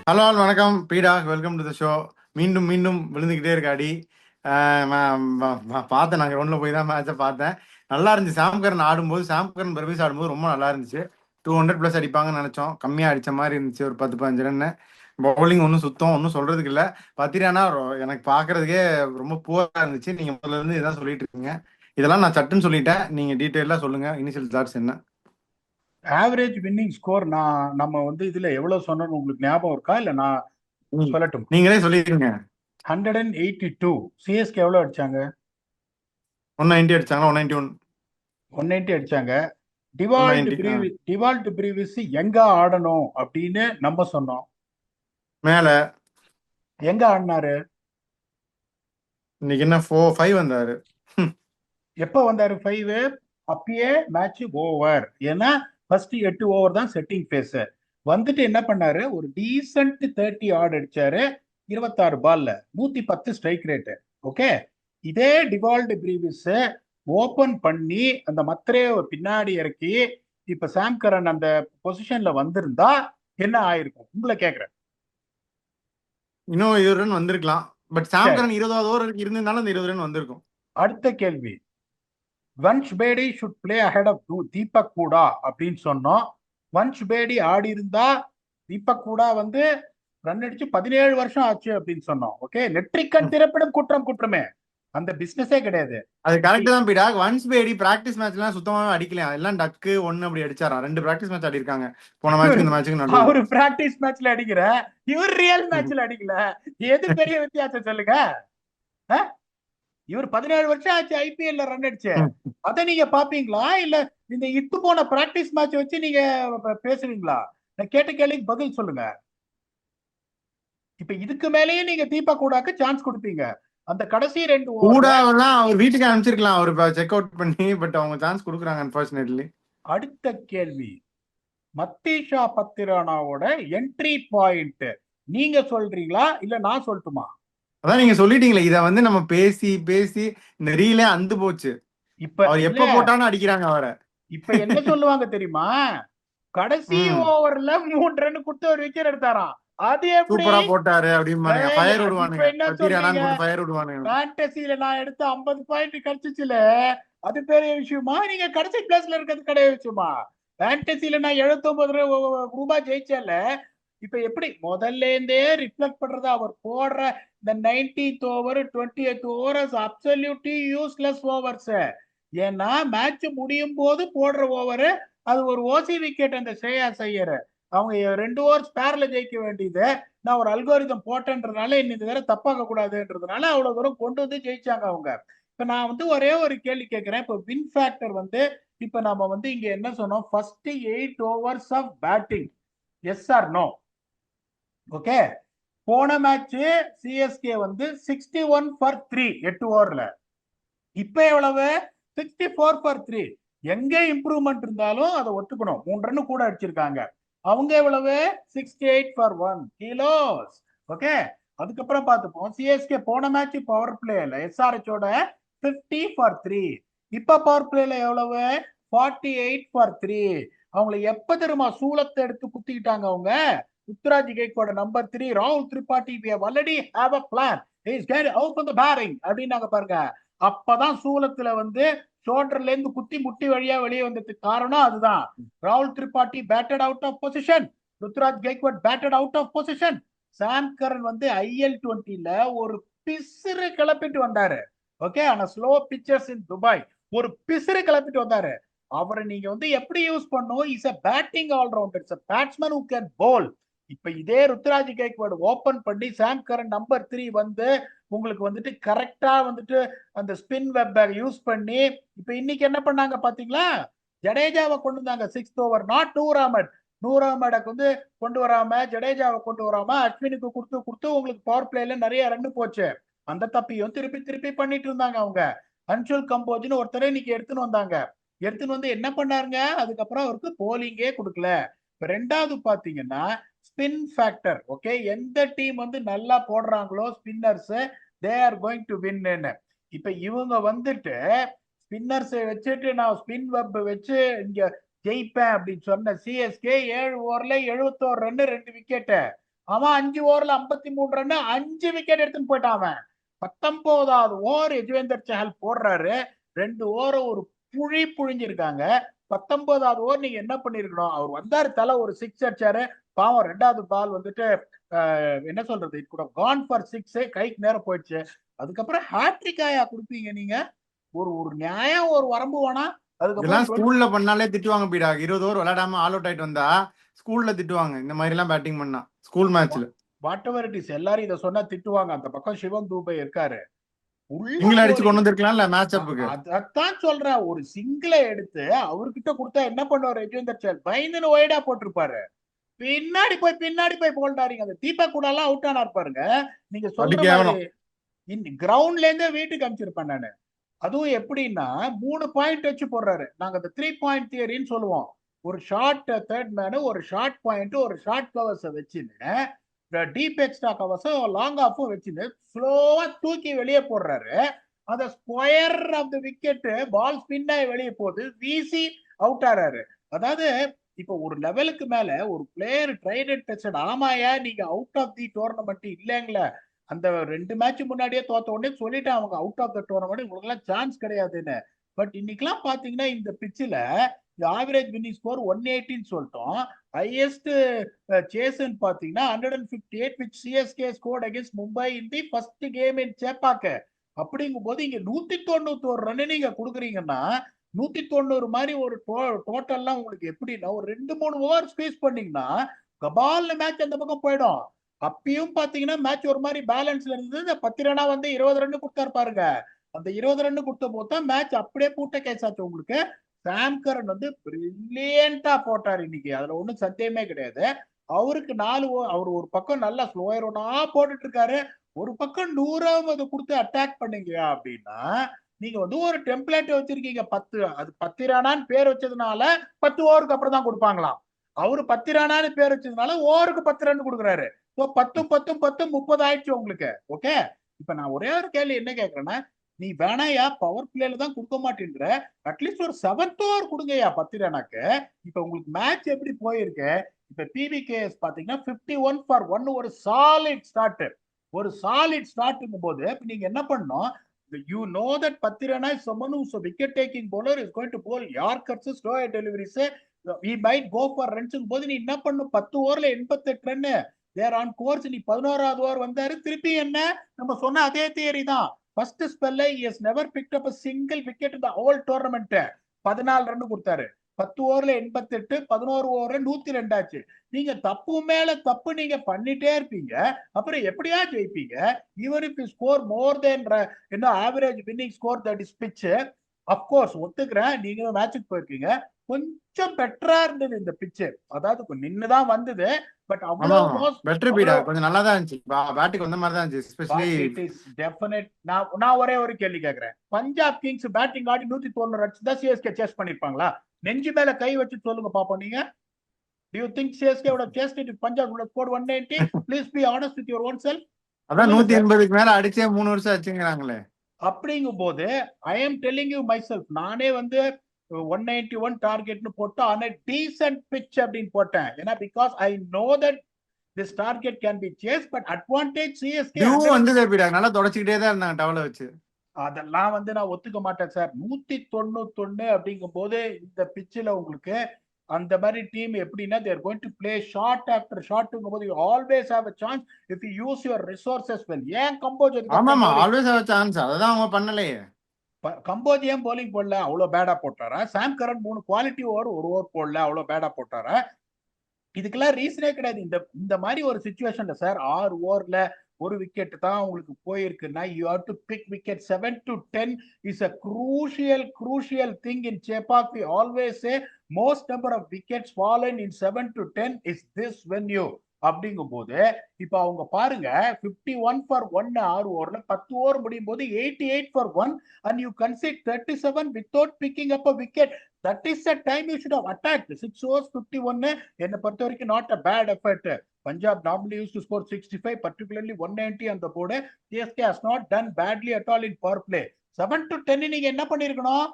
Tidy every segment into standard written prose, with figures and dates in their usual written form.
Hello வணக்கம் பீடா, welcome to the show. மீண்டும் மீண்டும் விழுந்துக்கிட்டே இருக்க அடி. பார்த்தேன், நாங்கள் ஒன்றில் போய் தான் மேட்சை பார்த்தேன். நல்லா இருந்துச்சு. சாம்கரன் ஆடும்போது, சாம்கரன் பர்வீஸ் ஆடும்போது ரொம்ப நல்லா இருந்துச்சு. 200+ அடிப்பாங்கன்னு நினச்சோம். கம்மியாக அடித்த மாதிரி இருந்துச்சு, ஒரு 10-15 ரன்னு. பவுலிங் ஒன்றும் சுத்தம், ஒன்றும் சொல்கிறதுக்கு இல்லை. பார்த்தீங்கன்னா எனக்கு பார்க்குறதுக்கே ரொம்ப புவராக இருந்துச்சு. நீங்கள் முதல்ல இருந்து இதான் சொல்லிட்டு இருக்கீங்க. இதெல்லாம் நான் சட்டுன்னு சொல்லிட்டேன். நீங்கள் டீட்டெயிலாக சொல்லுங்கள், இனிஷியல் தாட்ஸ் என்ன? ஆவரேஜ் வின்னிங் ஸ்கோர் நம்ம இதுல எவ்வளவு சொன்னோம்னு உங்களுக்கு ஞாபகம் இருக்கா? இல்ல நான் சொல்லட்டும். நீங்களே சொல்லிடுங்க. 182. சிஎஸ்கே எவ்வளவு அடிச்சாங்க? 190 அடிச்சாங்களா? 191. 190 அடிச்சாங்க. 190. டிவால்ட் பிரீவிஸ் எங்க ஆடணும் அப்படின்னு நம்ம சொன்னோம். மேலே. எங்க ஆடினாரு? இன்னைக்கு என்ன 4-5 வந்தாரு. எப்ப வந்தாரு 5? அப்பயே மேட்ச் ஓவர். ஏன்னா ஃபர்ஸ்ட் 8 ஓவர் தான் செட்டிங் பேஸ். வந்துட்டு என்ன பண்ணாரு, ஒரு டீசன்ட் 30 ஆட் அடிச்சாரு. 26 பால்ல 110 ஸ்ட்ரைக் ரேட்டு. ஓகே. இதே டிவால்ட் பிரீவிஸ் ஓபன் பண்ணி அந்த மத்திரைய பின்னாடி இறக்கி இப்ப சாம் கரன் அந்த பொசிஷன்ல வந்திருந்தா என்ன ஆயிருக்கும் உங்களை கேக்குறேன். இன்னும் 20 ரன் வந்திருக்கலாம். பட் சரி, சாம்கரன் 20வது ஓவர் இருந்திருந்தாலும் அந்த 20 ரன் வந்திருக்கும். அடுத்த கேள்வி. Vansh Bedi should play ahead of Deepak Hooda அப்படின்னு சொன்னோம். வன்ஷ் பேடி ஆடி இருந்தா தீபக் கூடா ரன் அடிச்சு 17 வருஷம் ஆச்சு அப்படின்னு சொன்னோம். ஓகே. நெற்றிக்கண் திறப்பிடும் குற்றம் குற்றமே, அந்த பிசினஸே கிடையாது. அது கரெக்ட் தான் பீடா. ஒன்ஸ் பேடி பிராக்டிஸ் மேட்ச்லாம் சுத்தமாவே அடிக்கலாம். எல்லாம் டக்கு ஒன்னு அப்படி அடிச்சாராம். 2 பிராக்டிஸ் மேட்ச் ஆடி இருக்காங்க, போன மேட்ச்க்கு இந்த மேட்ச்க்கு நடுவுல. அவரு பிராக்டிஸ் மேட்ச்ல அடிக்கிற, இவர் ரியல் மேட்ச்ல அடிக்கல. எது பெரிய வித்தியாசம் சொல்லுங்க. இவர் 17 வருஷம் ஆச்சு ஐபிஎல்ல ரன் அடிச்சு. அதை நீங்க பாப்பீங்களா? இல்ல இந்த இத்து போன பிராக்டிஸ் மேட்ச் வச்சு நீங்க பேசுவீங்களா? நான் கேட்ட கேள்விக்கு பதில் சொல்லுங்க. இப்ப இதுக்கு மேலேயே நீங்க தீபக் கூடாக்கு சான்ஸ் கொடுப்பீங்க அந்த கடைசி 2 ஓவர்ல. கூடாவெல்லாம் அவர் வீட்டுக்கு அனுப்பிச்சிருக்கலாம், அவர் செக் அவுட் பண்ணி. பட் அவங்க சான்ஸ் கொடுக்குறாங்க அன்பார்ச்சுனேட்லி. அடுத்த கேள்வி. மத்தீஷா பத்திரானாவோட என்ட்ரி பாயிண்ட் நீங்க சொல்றீங்களா இல்ல நான் சொல்லட்டுமா? அதான் நீங்க சொல்லிட்டீங்களே, இத நம்ம பேசி பேசி இந்த ரீலே அந்து போச்சு. இப்ப அவர் இல்ல, எப்ப போட்டாலும் அடிக்கிறாங்க அவரை. இப்ப என்ன சொல்லுவாங்க தெரியுமா? கடைசி ம் ஓவர்ல 3 ரன் கொடுத்து ஒரு விக்கெட் எடுத்தாராம். அது எப்படி? சூப்பரா போட்டாரு அப்படிம்பானுங்க, ஃபயர் இப்ப விடுவானுங்க, என்ன சொல்றீங்க? கத்திரியானான்னு போட்டு ஃபயர் விடுவானுங்க. ஃபேண்டசில நான் எடுத்த 50 பாயிண்ட் கிடைச்சிச்சுல, அது பெரிய விஷயமா? நீங்க கடைசி பிளேஸ்ல இருக்கிறது கிடையாது விஷயமா? ஃபேண்டசில நான் 79 ரூபாய் ஜெயிச்சல. இப்ப எப்படி முதல்ல இருந்தே ரிஃப்ளெக்ட் பண்றது அவர் போடுற இந்த 19th over 20th overs absolutely useless overs. ஏன்னா மேட்ச் முடியும் போது போடுற ஓவர் அது ஒரு ஓசி விக்கெட். அந்த ஸ்ரேயா ஐயர் அவங்க 2 ஓவர் ஸ்பேர்ல ஜெயிக்க வேண்டியது. நான் ஒரு அல்கோரிதம் போட்டேன்றதுனால இன்னைக்கு வேற தப்பாக்க கூடாதுன்றதுனால அவ்வளவு தூரம் கொண்டு ஜெயிச்சாங்க அவங்க. இப்ப நான் ஒரே ஒரு கேள்வி கேட்கிறேன். இப்ப வின் ஃபேக்டர் இப்ப நம்ம இங்க என்ன சொன்னோம்? First 8 overs of batting, yes or no? Okay. போன மேட்ச் சிஎஸ்கே 61 ஃபார் 3 8 ஓவர்ல. இப்ப எவ்வளவு? 64 ஃபார் 3. எங்க இம்ப்ரூவ்மெண்ட் இருந்தாலும் அதை ஒத்துக்கணும். 3 ரன் கூட அடிச்சிருக்காங்க. அவங்க எவ்வளவு? 68 ஃபார் 1 கிலோஸ். ஓகே. அதுக்கப்புறம் பார்த்துப்போம். சிஎஸ்கே போன மேட்ச் பவர் பிளேல எஸ்ஆர்ஹெச்சோட 50 ஃபார் 3. இப்ப பவர் பிளேல எவ்வளவு? 48 ஃபார் 3. அவங்களை எப்ப தெரியுமா சூளத்தை எடுத்து குத்திக்கிட்டாங்க அவங்க? ருத்ராஜ் கேக்வாட் நம்பர் 3 ராகுல் Tripathi we have already have a plan, he is getting out from the batting அப்படின்னாங்க பாருங்க. அப்பதான் சூலத்துல ஷோல்டர்ல இருந்து குத்தி முட்டி வழியா வெளியே வந்ததுக்கு காரணம் அதுதான். ராகுல் Tripathi batted out of position, Ruturaj Gaikwad batted out of position. Sam Curran IL-20ல ஒரு பிசுறு கிளப்பிட்டு வந்தாரு. ஓகே. ஆனா ஸ்லோ பிச்சர்ஸ் இன் துபாய் ஒரு பிசுறு கிளப்பிட்டு வந்தாரு. அவரை நீங்க எப்படி யூஸ் பண்ணும்? Is a batting allrounder, it's a batsman who can bowl. இப்ப இதே ருத்ராஜ் கேக்வாட் ஓபன் பண்ணி சாம் கரன் நம்பர் 3 உங்களுக்கு கரெக்டா அந்த ஸ்பின் வெப்பை யூஸ் பண்ணி இப்ப இன்னைக்கு என்ன பண்ணாங்க பாத்தீங்களா? ஜடேஜாவை கொண்டு வந்தாங்க 6th over. Not Noor Ahmad. Noor அஹமடக்கு கொண்டு வராம, ஜடேஜாவை கொண்டு வராம அஸ்வினுக்கு கொடுத்து கொடுத்து உங்களுக்கு பவர் பிளேல நிறைய ரன் போச்சு. அந்த தப்பியும் திருப்பி திருப்பி பண்ணிட்டு இருந்தாங்க அவங்க. அன்சுல் கம்போஜ்னு ஒருத்தரை இன்னைக்கு எடுத்துன்னு வந்தாங்க. எடுத்துன்னு என்ன பண்ணாருங்க? அதுக்கப்புறம் அவருக்கு போலிங்கே கொடுக்கல. இப்ப ரெண்டாவது பாத்தீங்கன்னா ஸ்பின் ஃபேக்டர். ஓகே. எந்த டீம் நல்லா போடுறாங்களோ spinners, they are going to win. இப்ப இவங்க ஸ்பின்னர்ஸை வச்சுட்டு நான் ஸ்பின் வெப் வச்சு இங்க ஜெயிப்பேன் அப்படின்னு சொன்ன சிஎஸ்கே 7 ஓவர்ல 71 ரன் 2 விக்கெட். அவன் 5 ஓவர்ல 53 ரன் 5 விக்கெட் எடுத்துன்னு போயிட்டான் அவன். 19வது ஓவர் யுஜ்வேந்தர் சஹல் போடுறாரு, 2 ஓவர் ஒரு புழிஞ்சிருக்காங்க. 19வது ஓவர் நீங்க என்ன பண்ணிருக்கணும், அவர் வந்தாரு, தலை ஒரு 6 அடிச்சாரு, பாவம் 2வது பால் வந்துட்டு என்ன சொல்றது, இது கூட கான் ஃபார் 6 கைக்கு நேரம் போயிடுச்சு. அதுக்கப்புறம் ஹாட்ரிக் ஆயா கொடுப்பீங்க நீங்க? ஒரு நியாயம் ஒரு வரம்பு வேணா? இதெல்லாம் அதுக்கப்புறம் ஸ்கூல்ல பண்ணாலே திட்டுவாங்க பீடா. 20 ஓவர் விளையாடாம ஆல் அவுட் ஆயிட்டு வந்தா ஸ்கூல்ல திட்டுவாங்க இந்த மாதிரி எல்லாம் பேட்டிங் பண்ணா ஸ்கூல் மேட்ச்ல. வாட் எவர் இட் இஸ், எல்லாரும் இதை சொன்னா திட்டுவாங்க. அந்த பக்கம் சிவம் தூபே இருக்காரு, உள்ள நீங்களும் அடிச்சு கொண்டு போறீங்க. வந்திருக்கலாம்ல மேட்ச் அப்புக்கு. அதான் சொல்றேன், ஒரு சிங்கிளை எடுத்து அவர்கிட்ட கொடுத்தா என்ன பண்ணுவார் யுஜ்வேந்தர் சஹல்? பயந்துன்னு ஒய்டா போட்டிருப்பாரு. பின்னாடி போய் போல்டாரிங்க. அந்த தீபக் கூட எல்லாம் அவுட் ஆனா பாருங்க. நீங்க சொல்ற மாதிரி இந்த கிரவுண்ட்ல இருந்தே வீட்டுக்கு அனுப்பிச்சிருப்பேன் நானு. அதுவும் எப்படின்னா 3 பாயிண்ட் வச்சு போடுறாரு. நாங்க அந்த 3 பாயிண்ட் தியரின்னு சொல்லுவோம். ஒரு ஷார்ட் தேர்ட் மேனு, ஒரு ஷார்ட் பாயிண்ட், ஒரு ஷார்ட் கவர்ஸ் வச்சுன்னு டீப் எக்ஸ்ட்ரா கவர்ஸும் லாங் ஆஃபும் வச்சுன்னு ஸ்லோவா தூக்கி வெளியே போடுறாரு. அந்த square of the wicket ball spin ஆகி வெளியே போகுது, வீசி அவுட் ஆறாரு. அதாவது இப்போ ஒரு லெவலுக்கு மேல ஒரு பிளேயர் ட்ரைடட் டெஸ்டட், ஆமாயா நீங்க அவுட் ஆஃப் தி டோர்னமெண்ட் இல்லைங்களா, அந்த 2 மேட்ச் முன்னாடியே தோத்த உடனே சொல்லிட்டு அவங்க அவுட் ஆஃப் த டோர்னமெண்ட், உங்களுக்கு எல்லாம் சான்ஸ் கிடையாதுன்னு. பட் இன்னைக்கெல்லாம் பாத்தீங்கன்னா இந்த பிச்சில் ஆவரேஜ் வின்னிங் ஸ்கோர் 180 சொல்லிட்டோம். ஹையஸ்ட் சேஸ்ன்னு பாத்தீங்கன்னா 158 which CSK scored against Mumbai in the first game in Chepauk. அப்படிங்கும் போது இங்க 191 ரன் நீங்க கொடுக்குறீங்கன்னா 190 மாதிரி ஒரு டோட்டல்லாம் உங்களுக்கு எப்படின்னா ஒரு 2-3 ஓவர் ஸ்பேஸ் பண்ணீங்கன்னா கபால்னு மேட்ச் அந்த பக்கம் போயிடும். அப்பயும் பாத்தீங்கன்னா மேட்ச் ஒரு மாதிரி பேலன்ஸ்ல இருந்தது. 10 ரன்னா வந்து 20 ரன் கொடுத்தாரு பாருங்க. அந்த 20 ரன் கொடுத்த போது தான் மேட்ச் அப்படியே பூட்ட கேஸ் ஆச்சு உங்களுக்கு. சாம் கரன் வந்து பிரில்லியண்டா போட்டார் இன்னைக்கு, அதுல ஒண்ணும் சத்தியமே கிடையாது. அவருக்கு 4 அவர் ஒரு பக்கம் நல்லா ஸ்லோயர் ஒன்னா போட்டுட்டு இருக்காரு, ஒரு பக்கம் 100வது கொடுத்து அட்டாக் பண்ணீங்க அப்படின்னா நீங்க வந்து ஒரு டெம்ப்ளேட் வச்சிருக்கீங்க. 10 அது 10 ரனான்னு பேர் வச்சதுனால 10 ஓவருக்கு அப்புறம் தான் கொடுப்பாங்களாம். அவரு 10 ரனான்னு பேர் வச்சதுனால ஓவருக்கு 10 ரன் கொடுக்குறாரு. 10 10 10 30 ஆயிடுச்சு உங்களுக்கு. ஓகே, இப்ப நான் ஒரே ஒரு கேள்வி என்ன கேட்கறேன்னா, நீ வேணாயா பவர் பிளேல தான் கொடுக்க மாட்டேன்ற, அட்லீஸ்ட் ஒரு 7th ஓவர் கொடுங்கயா 10 ரனாக்கு. இப்ப உங்களுக்கு மேட்ச் எப்படி போயிருக்கு, இப்ப PBKS பாத்தீங்கன்னா 51 for 1 ஒரு சாலிட் ஸ்டார்ட், ஒரு சாலிட் ஸ்டார்ட்ங்கும் போது நீங்க என்ன பண்ணணும், you know that 10 rana is someone who's a wicket taking bowler is going to bowl Yorkers, slow deliveries, we might go for runs போது நீ என்ன பண்ணும், 10 ஓவர்ல 88 ரன் தேர் ஆன் கோர்ஸ். நீ 11வது ஓவர் வந்தாரு, திருப்பி என்ன நம்ம சொன்ன அதே தியரி தான். ஃபர்ஸ்ட் ஸ்பெல்ல he has never picked up a single wicket in the whole tournament. 14 run கொடுத்தாரு, 10 ஓவர்ல 88, 11 ஓவர்ல 102 ஆச்சு. நீங்க தப்பு மேல தப்பு நீங்க பண்ணிட்டே இருப்பீங்க, அப்புறம் எப்படியா ஜெயிப்பீங்க? Even if you score more then average winning score that is pitch. Of course ஒத்துக்கிறேன், நீங்களும் மேட்சுக்கு போயிருக்கீங்க, கொஞ்சம் பெட்டரா இருந்தது இந்த பிட்ச், அதாவது நின்னுதான் வந்தது. பட் அவ்வளவு பெட்டர் பீடா கொஞ்சம் நல்லா தான் இருந்துச்சு, பேட்டிங் வந்த மாதிரி தான் இருந்துச்சு. Especially it is definite. நான் ஒரே ஒரு கேள்வி கேக்குறேன், பஞ்சாப் கிங்ஸ் பேட்டிங் ஆடி 190 ரன்ஸ் தான் CSK சேஸ் பண்ணிருப்பாங்களா? நெஞ்சு மேல கை வச்சு சொல்லுங்க பாப்போம் நீங்க. Do you think CSK would have chased it if Punjab would have scored 190? Please be honest with your own self. அதான் 180க்கு மேல அடிச்சே 3 வருஷம் ஆச்சுங்கறாங்களே. அப்படிங்கும் போது I am telling you myself, நானே வந்து 191 டார்கெட்னு போட்டு on a decent pitch அப்படின்னு போட்டேன். ஏன்னா because I know that this target can be chased, but advantage CSK. வந்து நல்லா தொடச்சிக்கிட்டே தான் இருந்தாங்க டவல வச்சு. அதெல்லாம் வந்து நான் ஒத்துக்க மாட்டேன் சார். 191 அப்படிங்கும் போது இந்த பிச்சில் உங்களுக்கு அந்த மாதிரி டீம் எப்படின்னா they are going to play shot after shotங்கும் போது you always have a chance if you use your resources well. ஏன் கம்போஜ் ஆமாமா always have a chance, அததான் அவங்க பண்ணலையே. கம்போஜ் ஏன் bowling போடல, அவ்வளவு பேடா போட்டாரா? சாம் கரன் 3 குவாலிட்டி ஓவர், ஒரு ஓவர் போடல, அவ்வளவு பேடா போட்டாரா? இதுக்கெல்லாம் ரீசனே கிடையாது. இந்த மாதிரி ஒரு சிச்சுவேஷன்ல சார் 6 ஓவர்ல ஒரு விக்கெட் தான் உங்களுக்கு போயிருக்குன்னா you have to pick wicket. 7 to 10 is a crucial thing in Chepauk. We always say most number of wickets fallen in 7 to 10 is this venue அப்படிங்கும் போது இப்ப அவங்க பாருங்க 51 for 1 6 ஓவர்ல 10 ஓவர் முடியும் போது 88 for 1 and you concede 37 without picking up a wicket. That is the time you should have attacked. 6 overs 51 என்ன பொறுத்த வரைக்கும் not a bad effort. Punjab normally used to score 65, particularly 190 on the board. CSK has not done badly at all in power play. 7 to 10 நீங்க என்ன பண்ணிருக்கணும்,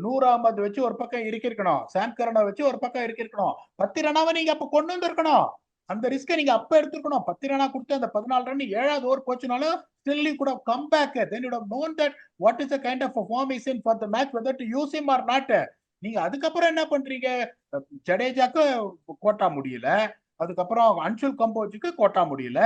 நூர் அகமது வச்சு ஒரு பக்கம் இருக்கிருக்கணும், சாம் கரனை வச்சு ஒரு பக்கம் இருக்கிருக்கணும், 10 ரனாவை நீங்க அப்ப கொண்டு வந்திருக்கணும். அந்த ரிஸ்கை நீங்க அப்ப எடுத்துக்கணும். 10 ரனா கொடுத்து அந்த 14 ரன் 7வது over போச்சுனாலும் still you could have come back. Then you would have known that what is the kind of a form is in for the match, whether to use him or not. நீங்க அதுக்கப்புறம் என்ன பண்றீங்க? ஜடேஜாக்கு quota முடியல, அதுக்கப்புறம் Anshul கம்போஜுக்கு quota முடியல.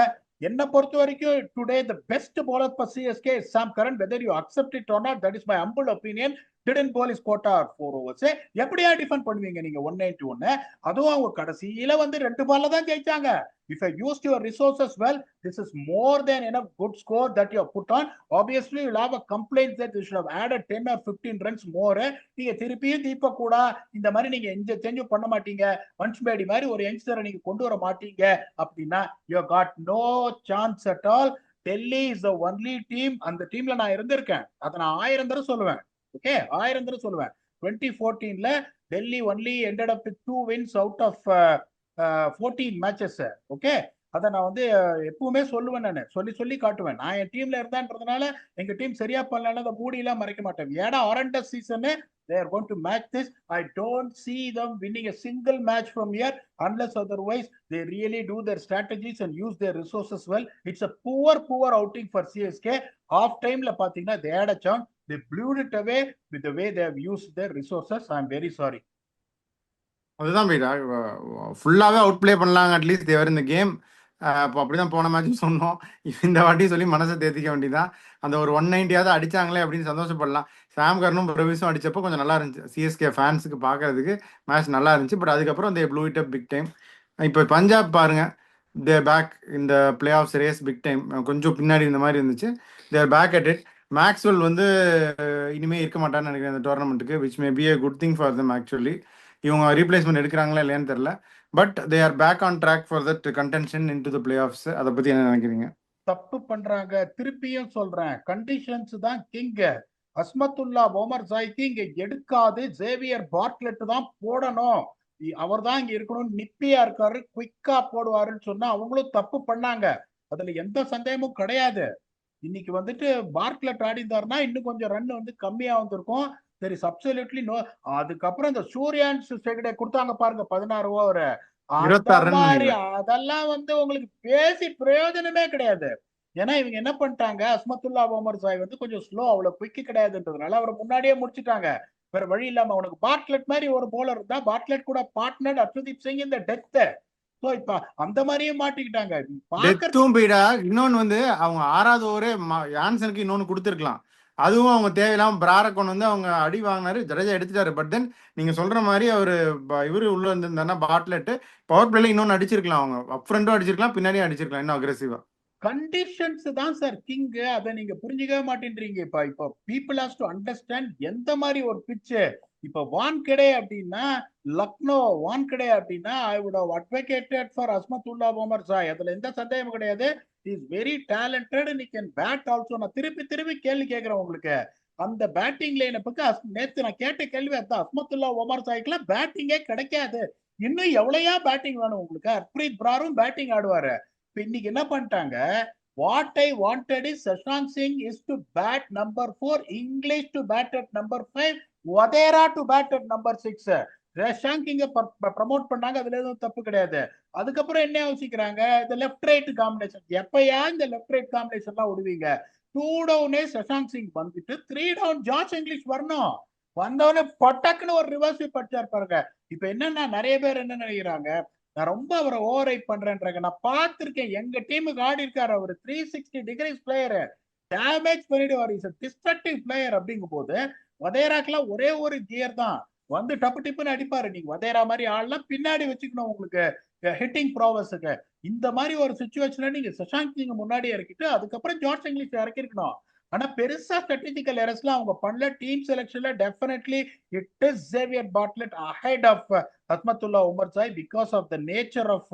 என்ன பொறுத்த வரைக்கும் today the best bowler for CSK is Sam Curran. Whether you accept it or not, that is my humble opinion. didn't bowl his quota 4 overs. எப்படியா டிஃபெண்ட் பண்ணுவீங்க நீங்க 191? அதுவும் அவங்க கடைசியில வந்து 2 பால்ல தான் ஜெயிச்சாங்க. If you used your resources well, this is more than enough good score that you have put on. Obviously, you'll have a complaint that you should have added 10 or 15 runs more. நீங்க திருப்பியும் தீபக் கூட இந்த மாதிரி நீங்க எந்த சேஞ்சும் பண்ண மாட்டீங்க, வன்ஷ்பேடி மாதிரி ஒரு யங்ஸ்டரை நீங்க கொண்டு வர மாட்டீங்க அப்படின்னா you got no chance at all. Delhi is the only team. அந்த டீம்ல நான் இருந்திருக்கேன், அதை நான் 1000 தடவை சொல்லுவேன். ஓகே, 1000 தடவை சொல்லுவேன். 2014ல Delhi only ended up with 2 wins out of 14 matches. Okay, அதை நான் வந்து எப்பவுமே சொல்லுவேன், நான் சொல்லி காட்டுவேன். நான் என் டீம்ல இருந்தான்றதுனால எங்க டீம் சரியா பண்ணலன்னா அதை மூடியெல்லாம் மறைக்க மாட்டேன். ஏன்னா ஆரண்டஸ் season they are going to match this. I don't see them winning a single match from here unless otherwise they really do their strategies and use their resources well. It's a poor outing for CSK. Half time la pathina they had a chance, they blew it away with the way they have used their resources. I'm very sorry. அதுதான் பீடா, ஃபுல்லாகவே out play பண்ணலாங்க at least தேவர் இந்த game. இப்போ அப்படி தான் போன மேட்சும் சொன்னோம், இந்த வாட்டி சொல்லி மனசை தேர்த்திக்க வேண்டியதான். அந்த ஒரு 190யாவது அடித்தாங்களே அப்படின்னு சந்தோஷப்படலாம். சாம் கரனும் பிரவிஸும் அடித்தப்போ கொஞ்சம் நல்லா இருந்துச்சு, சிஎஸ்கே ஃபேன்ஸுக்கு பார்க்கறதுக்கு மேட்ச் நல்லா இருந்துச்சு. பட் அதுக்கப்புறம் they blew it up big time. இப்போ பஞ்சாப் பாருங்க, தேர் பேக் இந்த playoffs race big time. கொஞ்சம் பின்னாடி இந்த மாதிரி இருந்துச்சு, they're back at it. Maxwell வந்து இனிமேல் இருக்க மாட்டான்னு நினைக்கிறேன் இந்த டோர்னமெண்ட்டுக்கு, which may be a good thing for them actually. இவங்க ரீப்ளேஸ்மெண்ட் எடுக்கிறாங்களா இல்லையான்னு தெரியல, but they are back on track for that contention into the playoffs. அதை பற்றி என்ன நினைக்கிறீங்க? தப்பு பண்றாங்க, திருப்பியும் சொல்றேன், கண்டிஷன்ஸ் தான் கிங். அஸ்மத்துல்லா ஓமர் ஜாய்க்கு இங்க எடுக்காது, ஜேவியர் பார்ட்லெட் தான் போடணும், அவர் தான் இங்க இருக்கணும், நிப்பியா இருக்காரு, குயிக்கா போடுவாருன்னு சொன்னா அவங்களும் தப்பு பண்ணாங்க. அதுல எந்த சந்தேகமும் கிடையாது. இன்னைக்கு வந்துட்டு பார்ட்லெட் ஆடிந்தாருன்னா இன்னும் கொஞ்சம் ரன் வந்து கம்மியா வந்திருக்கும். சரி, அப்சல்யூட்லி நோ. அதுக்கப்புறம் இந்த சூர்யான்ஸ் செகடே கொடுத்தாங்க பாருங்க 16 ஓவர், மாதிரி அதெல்லாம் வந்து உங்களுக்கு பேசி பிரயோஜனமே கிடையாது. ஏன்னா இவங்க என்ன பண்ணிட்டாங்க, அஸ்மத்துல்லா ஓமர் ஜாய் வந்து கொஞ்சம் ஸ்லோ, அவ்வளவு குயிக் கிடையாதுன்றதுனால அவரை முன்னாடியே முடிச்சுட்டாங்க. வேற வழி இல்லாம அவனுக்கு பார்ட்லெட் மாதிரி ஒரு போலர் இருந்தா பார்ட்லெட் கூட பார்ட்னர் அர்ஷதீப் சிங் இந்த டெத். இப்ப அந்த மாதிரியே மாட்டிக்கிட்டாங்க. இன்னொன்னு வந்து அவங்க 6வது ஓவரே யான்சனுக்கு இன்னொன்னு கொடுத்துருக்கலாம், அதுவும் அவங்க தேவையில்லாம பிராரக்கோன் வந்து அவங்க அடி வாங்கினாரு, ஜடேஜா எடுத்துட்டாரு. பட் தென் நீங்க சொல்ற மாதிரி அவரு இவரு உள்ள இருந்திருந்தாருன்னா பார்ட்லெட் பவர் பிளேல இன்னொன்னு அடிச்சிருக்கலாம், அவங்க அப் ஃப்ரண்டும் அடிச்சிருக்கலாம், பின்னாடியும் அடிச்சிருக்கலாம் இன்னும் அக்ரெசிவா. கண்டிஷன்ஸ் தான் சார் கிங், அதை நீங்க புரிஞ்சுக்கவே மாட்டேன்றீங்க. இப்போ பீப்புள் ஹாஸ் டு அண்டர்ஸ்டாண்ட் எந்த மாதிரி ஒரு பிச்சு. இப்ப வான்கடே அப்படின்னா, லக்னோ வான்கடே அப்படின்னா I would have advocated for Azmatullah Omarzai, அதுல எந்த சந்தேகமும் கிடையாது. Is very talented and he can bat also. நான் திருப்பி கேள்வி கேட்கிறேன் உங்களுக்கு, அந்த பேட்டிங் லைனப்புக்கு நேத்து நான் கேட்ட கேள்வி அதான், அஸ்மத்துல்லா ஓமர் ஜாய்க்குலாம் பேட்டிங்கே கிடைக்காது, இன்னும் எவ்வளவுயா பேட்டிங் வேணும் உங்களுக்கு? ஹர்ப்ரீத் பிராரும் பேட்டிங் ஆடுவாரு. இன்னைக்கு என்ன பண்ணிட்டாங்க, what I wanted is Shashank Singh is to bat number 4, English to bat at number 5, Vadera to bat at number 6. Shashank இங்க ப்ரமோட் பண்ணாங்க, அதுல எதுவும் தப்பு கிடையாது. அதுக்கப்புறம் என்ன யோசிக்கிறாங்க, இந்த லெஃப்ட் ரைட் காம்பினேஷன், எப்பயா இந்த லெஃப்ட் ரைட் காம்பினேஷன் எல்லாம் விடுவீங்க? 2 டவுனே சஷாங்க் சிங் வந்துட்டு 3 டவுன் ஜார்ஜ் இங்கிலீஷ் வரணும், வந்தவனே பட்டக்குன்னு ஒரு ரிவர்ஸ் படிச்சார் பாருங்க. இப்ப என்னன்னா நிறைய பேர் என்ன நினைக்கிறாங்க, நான் ரொம்ப அவரை ஓவர் ரைட் பண்றேன்றாங்க. நான் பார்த்திருக்கேன், எங்க டீமுக்கு ஆடி இருக்காரு அவர், 360 டிகிரிஸ் பிளேயர், டேமேஜ் பண்ணிடுவார், இஸ் டிஸ்ட்ரக்டிவ் பிளேயர். அப்படிங்கும் போது வதேராக்கெல்லாம் ஒரே ஒரு கியர் தான், வந்து டப்பு டிப்புன்னு அடிப்பாரு. நீங்க வதேரா மாதிரி ஆள்லாம் பின்னாடி வச்சுக்கணும் உங்களுக்கு ஹிட்டிங் ப்ராவஸுக்கு. இந்த மாதிரி ஒரு சுச்சுவேஷன்ல நீங்க சஷாங்க் சிங் முன்னாடி இறக்கிட்டு அதுக்கப்புறம் ஜார்ஜ் இங்கிலீஷ் இறக்கி இருக்கணும். ஆனா பெருசா ஸ்ட்ராட்டஜிக்கல் எரர்ஸ்லாம் அவங்க பண்ணல. டீம் செலக்ஷன்ல definitely it is Xavier Bartlett ahead of Azmatullah Omarzai because of the nature of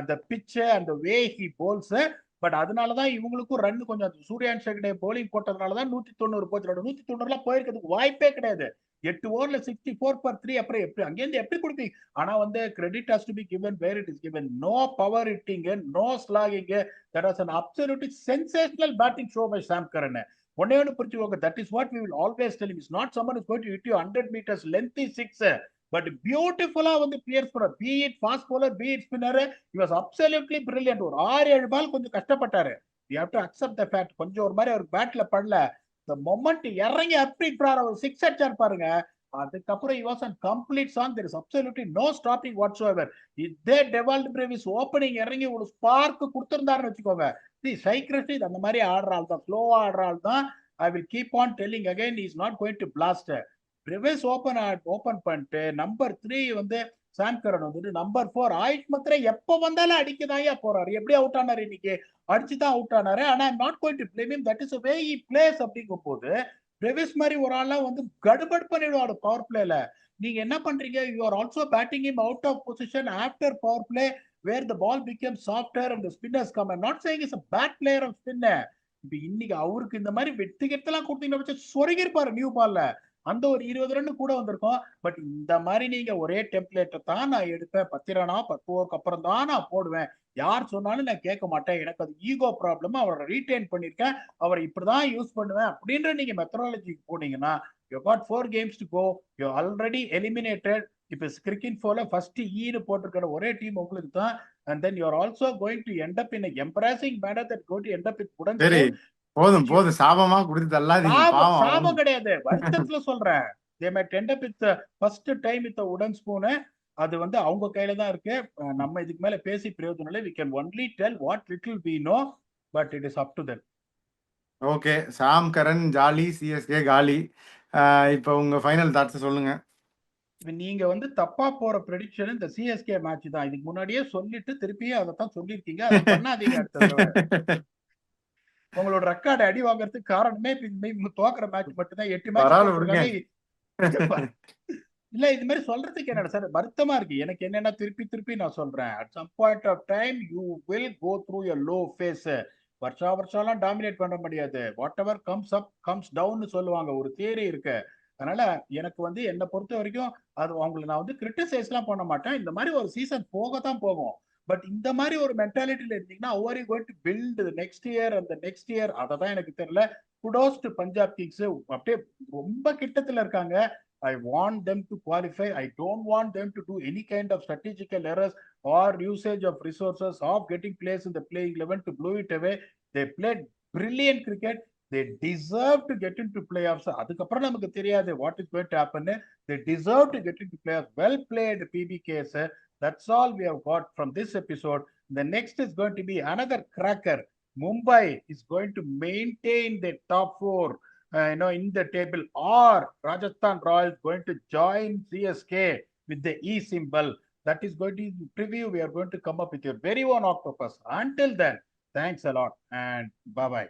the pitch and the way he bowls. But அதனாலதான் இவங்களுக்கும் ரன் கொஞ்சம், சூர்யான் ஷெகடே போலிங் போட்டதுனாலதான் 190 போச்சு. 190 போயிருக்கிறதுக்கு வாய்ப்பே கிடையாது. 8 ஓவர்ல 64 for 3, அப்புறம் எப்படி அங்கேருந்து எப்படி கொடுப்பீங்க? ஆனா வந்து credit has to be given where it is given. No power hitting, no slugging. That was an absolutely sensational batting show by Sam Curran. ஒன்னே ஒன்று புரிஞ்சுக்கோங்க, that is what we will always tell him. It's not someone who's going to hit you 100 meters lengthy six. But பியூட்டிஃபுல்லா வந்து clear பண்ணார். Be it fast bowler, be it spinner, he was absolutely brilliant. ஒரு 6-7 பால் கொஞ்சம் கஷ்டப்பட்டாரு. you have to accept the fact. கொஞ்சம் ஒரு மாதிரி அவர் பேட்ல படல. the moment இறங்கி அப்படி ஒரு 6 அடிச்சார் பாருங்க. அதுக்கப்புறம் he was on complete song. there is absolutely no stopping whatsoever. இதே டெவால்ட் பிரேவிஸ் ஓப்பனிங் இறங்கி ஒரு ஸ்பார்க் கொடுத்திருந்தாருன்னு வச்சுக்கோங்க. சைக்ரஸ்ட் அந்த மாதிரி ஆடுற ஆள் தான், ஸ்லோவா ஆடுற ஆள் தான். I will keep on telling again, he is not going to blast. Brevis open பண்ணிட்டு நம்பர் 3 வந்து சாம் கரன் வந்துட்டு நம்பர் 4 ஆயுஷ் மத்ரே எப்ப வந்தாலும் அடிக்கதாயா போறாரு. எப்படி அவுட் ஆனாரு இன்னைக்கு? அடிச்சுதான் அவுட் ஆனாரு. ஆனா I'm not going to blame him. That is way he plays. அப்படிங்கும் போது பிரேவிஸ் மாதிரி ஒரு ஆள்லாம் வந்து கடுபட் பண்ணிடுவாரு பவர் பிளேல. நீங்க என்ன பண்றீங்க? You are also batting him out of position after power play where the ball became softer and the spinners come. I'm not saying he's a bad player of spinner. இப்ப இன்னைக்கு அவருக்கு இந்த மாதிரி வெற்றி கெட்டெல்லாம் கொடுத்தீங்கன்னா சொருகி இருப்பாரு நியூ பால்ல. அந்த ஒரு 20 ரன் கூட வந்திருக்கும். பட் இந்த மாதிரி நீங்க ஒரே டெம்ப்ளேட்டை தான் நான் எடுப்பேன், 10 ரனா 10 ஓவருக்கு அப்புறம் தான் நான் போடுவேன், யார் சொன்னாலும் நான் கேட்க மாட்டேன், எனக்கு அது ஈகோ ப்ராப்ளம், அவரை ரீடைன் பண்ணிருக்கேன், அவரை இப்படிதான் யூஸ் பண்ணுவேன் அப்படின்ற நீங்க மெத்தடாலஜிக்கு போனீங்கன்னா you got 4 games to go, you already eliminated. இப்ப கிரிக்கெட் போல ஃபர்ஸ்ட் ஈடு போட்டிருக்கிற ஒரே டீம் உங்களுக்கு தான். and then you are also going to end up in a embarrassing manner that going to end up with wooden சரி, spoon. போதும் போதும், சாபமா கொடுத்து தள்ளாதீங்க, பாவம். சாபம் கிடையாது, வருத்தத்துல சொல்றேன். they might end up with the first time with a wooden spoon. அது வந்து அவங்க கையில தான் இருக்கு. நம்ம இதுக்கு மேல பேசி பிரயோஜனம் இல்லை. we can only tell what little we know, but it is up to them. Okay, Sam Curran jolly, CSK காலி. இப்போ உங்க ஃபைனல் தாட்ஸ் சொல்லுங்க. நீங்க வந்து தப்பா போற ப்ரெடிக்ஷன் இந்த சிஎஸ்கே மேட்ச் தான். இதுக்கு முன்னாடியே சொல்லிட்டு திருப்பியே அதைத்தான் சொல்லிருக்கீங்க. அதை பண்ணாதீங்க. அடுத்த உங்களோட ரெக்கார்டு அடி வாங்குறதுக்கு காரணமே தோக்குற மேட்ச் மட்டும்தான். 8 மேட்ச் இல்ல இது மாதிரி சொல்றதுக்கு என்னடா சார் வருத்தமா இருக்கு. எனக்கு என்னன்னா திருப்பி நான் சொல்றேன், at some point of time you will go through a low phase. வருஷம் டாமினேட் பண்ண முடியாது. Whatever comes up comes down சொல்லுவாங்க, ஒரு தியரி இருக்கு. அதனால எனக்கு வந்து என்னை பொறுத்த வரைக்கும் அது அவங்களை நான் வந்து கிரிட்டிசைஸ் எல்லாம் பண்ண மாட்டேன். இந்த மாதிரி ஒரு சீசன் போகத்தான் போகும். பட் இந்த மாதிரி ஒரு மென்டாலிட்டியில இருந்தீங்கன்னா how are you going to build the next year and the next year? அததான் எனக்கு தெரியல. kudos to Punjab Kings. அப்படியே ரொம்ப கிட்டத்துல இருக்காங்க. I want them to qualify. I don't want them to do any kind of strategical errors or usage of resources of getting players in the playing 11 to blow it away. They played brilliant cricket. They deserve to get into playoffs. அதுக்கப்புறம் நமக்கு தெரியாது what is going to happen. They deserve to get into playoffs. Well played PBKs. That's all we have got from this episode. The next is going to be another cracker. Mumbai is going to maintain the top 4 in the table, or Rajasthan Royals going to join CSK with the E symbol. That is going to be preview. We are going to come up with your very own octopus. Until then, thanks a lot and bye-bye.